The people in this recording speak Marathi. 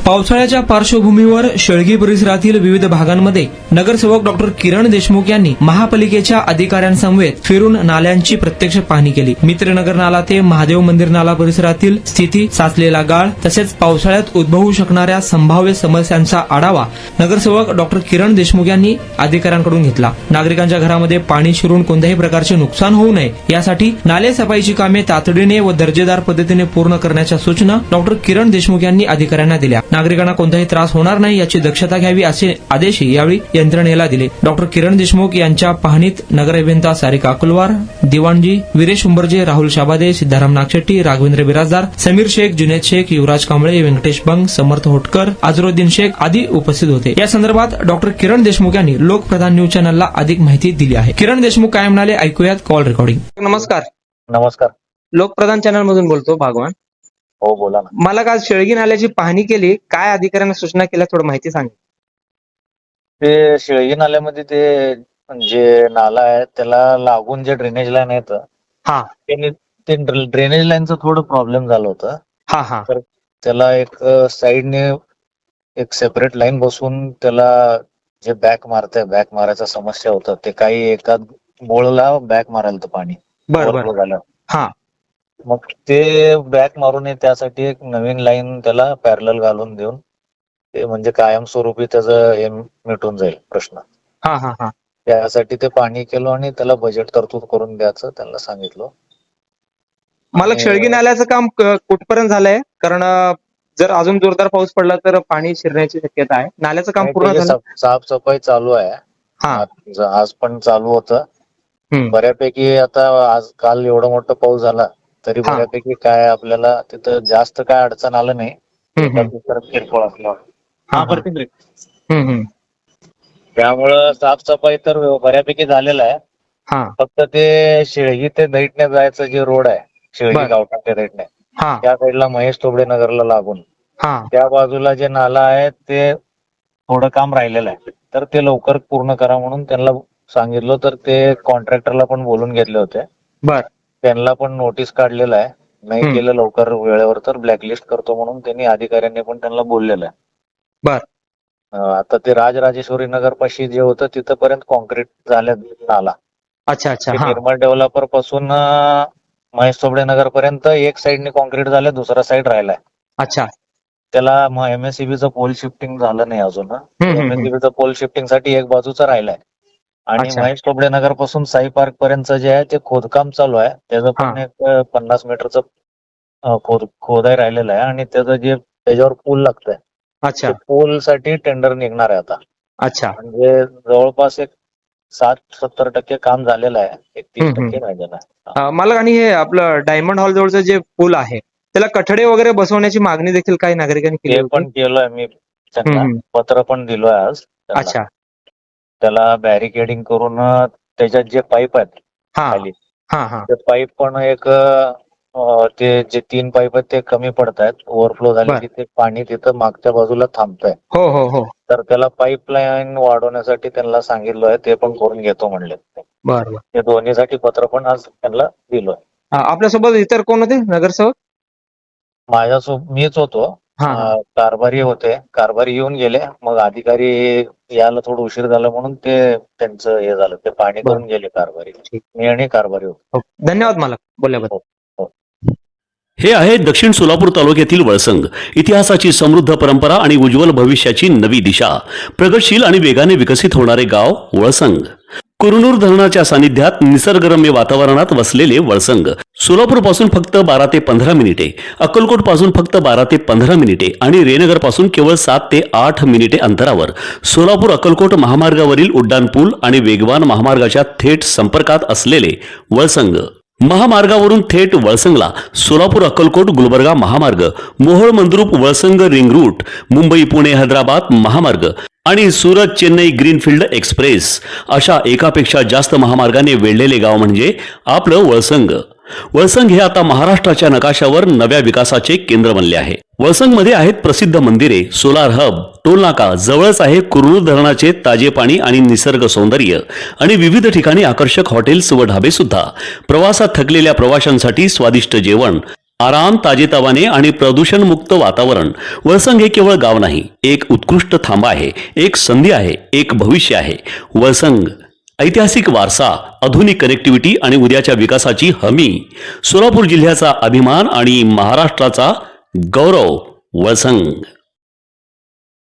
पावसाळ्याच्या पार्श्वभूमीवर शेळगी परिसरातील विविध भागांमध्ये नगरसेवक डॉक्टर किरण देशमुख यांनी महापालिकेच्या अधिकाऱ्यांसमवेत फिरून नाल्यांची प्रत्यक्ष पाहणी केली. मित्रनगर नाला ते महादेव मंदिर नाला परिसरातील स्थिती, साचलेला गाळ तसेच पावसाळ्यात उद्भवू शकणाऱ्या संभाव्य समस्यांचा आढावा नगरसेवक डॉक्टर किरण देशमुख यांनी अधिकाऱ्यांकडून घेतला. नागरिकांच्या घरामध्ये पाणी शिरून कोणत्याही प्रकारचे नुकसान होऊ नये यासाठी नाले सफाईची कामे तातडीने व दर्जेदार पद्धतीने पूर्ण करण्याच्या सूचना डॉक्टर किरण देशमुख यांनी अधिकाऱ्यांना दिल्या. नागरिकांना कोणताही त्रास होणार नाही याची दक्षता घ्यावी असे आदेशही यावेळी यंत्रणेला दिले. डॉक्टर किरण देशमुख यांच्या पाहणीत नगर अभियंता सारिका अकुलवार, दिवाणजी वीरेश उंबरजे, राहुल शाबादे, सिद्धाराम नागशेट्टी, राघवेंद्र बिराजदार, समीर शेख, जुनेद शेख, युवराज कांबळे, व्यंकटेश बंग, समर्थ होटकर, अजरुद्दीन शेख आदी उपस्थित होते. या संदर्भात डॉक्टर किरण देशमुख यांनी लोकप्रधान न्यूज चॅनलला अधिक माहिती दिली आहे. किरण देशमुख काय म्हणाले ऐकूयात कॉल रेकॉर्डिंग. नमस्कार. नमस्कार. लोकप्रधान चॅनल मधून बोलतो भगवान. हो बोला ना. मला काल शेळगी नाल्याची पाहणी केली, काय अधिकाऱ्यांना सूचना केल्या थोडं माहिती सांग. ते शेळगी नाल्यामध्ये ते जे नाला आहे त्याला लागून जे ड्रेनेज लाईन आहेत हा ते ड्रेनेज लाईनचं थोडं प्रॉब्लेम झालं होतं. हा हा तर त्याला एक साईडने एक सेपरेट लाईन बसून त्याला जे बॅक मारायचा समस्या होतं ते काही एका बोळला बॅक मारायला होतं पाणी बरोबर झालं. हा मग ते बॅक मारू नये त्यासाठी एक नवीन लाईन त्याला पॅरलल घालून देऊन ते म्हणजे कायमस्वरूपी त्याचं हे मिटून जाईल प्रश्न. हा हा हा त्यासाठी ते पाणी केलं आणि त्याला बजेट तरतूद करून द्यायचं त्यांना सांगितलं. मला शेळगी नाल्याचं काम कुठपर्यंत झालंय? कारण जर अजून जोरदार पाऊस पडला तर पाणी शिरण्याची शक्यता आहे. नाल्याचं काम पूर्ण झालं? साफसफाई चालू आहे. हा आज पण चालू होतं बऱ्यापैकी. आता आज काल एवढा मोठा पाऊस झाला तरी हा. बऱ्यापैकी काय आपल्याला तिथं जास्त काय अडचण आलं नाही. किरकोळ असल्यावर त्यामुळं साफसफाई तर बऱ्यापैकी झालेलं आहे. हा फक्त ते शेळगी ते दैठणे जायचं जे रोड आहे, शेळगी बर. गावठाण ते दैठणे, हा त्या साईडला महेश तोबडे नगरला लागून हा त्या बाजूला जे नाला आहे ते थोडं काम राहिलेलं आहे. तर ते लवकर पूर्ण करा म्हणून त्यांना सांगितलं. तर ते कॉन्ट्रॅक्टरला पण बोलून घेतले होते. बर त्यांना पण नोटीस काढलेलं आहे. नाही केलं लवकर वेळेवर तर ब्लॅकलिस्ट करतो म्हणून त्यांनी अधिकाऱ्यांनी पण त्यांना बोललेलं आहे. बर. आता ते राजराजेश्वरी नगर पाशी जे होतं तिथपर्यंत कॉन्क्रीट झालं नाला. अच्छा अच्छा. हा निर्मल डेव्हलपर पासून महेश तोबडे नगर पर्यंत एक साईडने कॉन्क्रीट झालं, दुसरा साईड राहिलाय. अच्छा. त्याला एमएससीबीचं पोल शिफ्टिंग झालं नाही अजून. एमएससीबीचं पोल शिफ्टिंग साठी एक बाजूचा राहिलाय. आणि अच्छा. महेश तोबडे नगर पासून साई पार्क पर्यंत जे आहे ते खोदकाम चालू आहे. त्याचं पण एक 50 मीटरचं खोदाई राहिलेलं आहे. आणि त्याचं जे त्याच्यावर पूल लागतंय अच्छा पूल साठी टेंडर निघणार आहे आता. अच्छा. म्हणजे जवळपास एक 60-70% काम झालेलं आहे. एक 30% राहिलेलं आहे. मला आणि हे आपलं डायमंड हॉल जवळचं जे पूल आहे त्याला कठडे वगैरे बसवण्याची मागणी देखील काही नागरिकांनी केली ते होती. पण केलंय मी त्यांना पत्र पण दिलोय आज त्यांना. अच्छा. त्याला बॅरिकेडिंग करून त्याच्यात जे पाईप आहेत हा खाली हा हा ते पाईप पण एक ते जे 3 पाईप आहेत ते कमी पडत आहेत. ओव्हरफ्लो झाले की ते पाणी तिथं मागच्या बाजूला थांबतंय. हो हो हो. तर त्याला पाईपलाईन वाढवण्यासाठी त्यांना सांगितलंय. ते पण करून घेतो म्हणले. बरं. ते दोन्हीसाठी पत्र पण आज त्यांना दिलोय. आपल्यासोबत इतर कोण होते नगरसेवक? माझ्यासोबत मीच होतो. कारभारी होते. कारभारी येऊन गेले. मग अधिकारी यायला थोडं उशीर झाला म्हणून ते त्यांचं हे झालं. ते पाणी करून गेले कारभारी. मी आणि कारभारी होतो. धन्यवाद मालक बोलल्याबद्दल. हे आहे दक्षिण सोलापूर तालुक्यातील वळसंग. इतिहासाची समृद्ध परंपरा आणि उज्ज्वल भविष्याची नवी दिशा. प्रगतशील आणि वेगाने विकसित होणारे गाव वळसंग. कुरनूर धरणाच्या सानिध्यात निसर्गरम्य वातावरणात वसलेले वळसंग. सोलापूर पासून फक्त 12 ते 15 मिनिटे, अक्कलकोट पासून फक्त 12 ते 15 मिनिटे आणि रेनगर पासून केवळ 7 ते 8 मिनिटे अंतरावर सोलापूर अक्कलकोट महामार्गावरील उड्डाणपूल आणि वेगवान महामार्गाच्या थेट संपर्कात असलेले वळसंग. महामार्गावरून थेट वळसंगला सोलापूर अक्कलकोट गुलबर्गा महामार्ग, मोहोळ मंद्रुप वळसंग रिंग रूट, मुंबई पुणे हैदराबाद महामार्ग आणि सुरत चेन्नई ग्रीनफील्ड एक्सप्रेस अशा एकापेक्षा जास्त महामार्गाने वेढलेले गाव म्हणजे आपलं वळसंग. वळसंग हे आता महाराष्ट्राच्या नकाशावर नव्या विकासाचे केंद्र बनले आहे. वळसंगमध्ये आहेत प्रसिद्ध मंदिरे, सोलार हब, टोलनाका, जवळच आहे कुरनूर धरणाचे ताजे पाणी आणि निसर्ग सौंदर्य आणि विविध ठिकाणी आकर्षक हॉटेल्स व ढाबे सुद्धा. प्रवासात थकलेल्या प्रवाशांसाठी स्वादिष्ट जेवण, आराम, ताजेतवाने आणि प्रदूषणमुक्त वातावरण. वळसंग हे केवळ गाव नाही, एक उत्कृष्ट थांबा आहे, एक संधी आहे, एक भविष्य आहे. वळसंग ऐतिहासिक वारसा, आधुनिक कनेक्टिव्हिटी आणि उद्याच्या विकासाची हमी. सोलापूर जिल्ह्याचा अभिमान आणि महाराष्ट्राचा गौरव. वळसंग.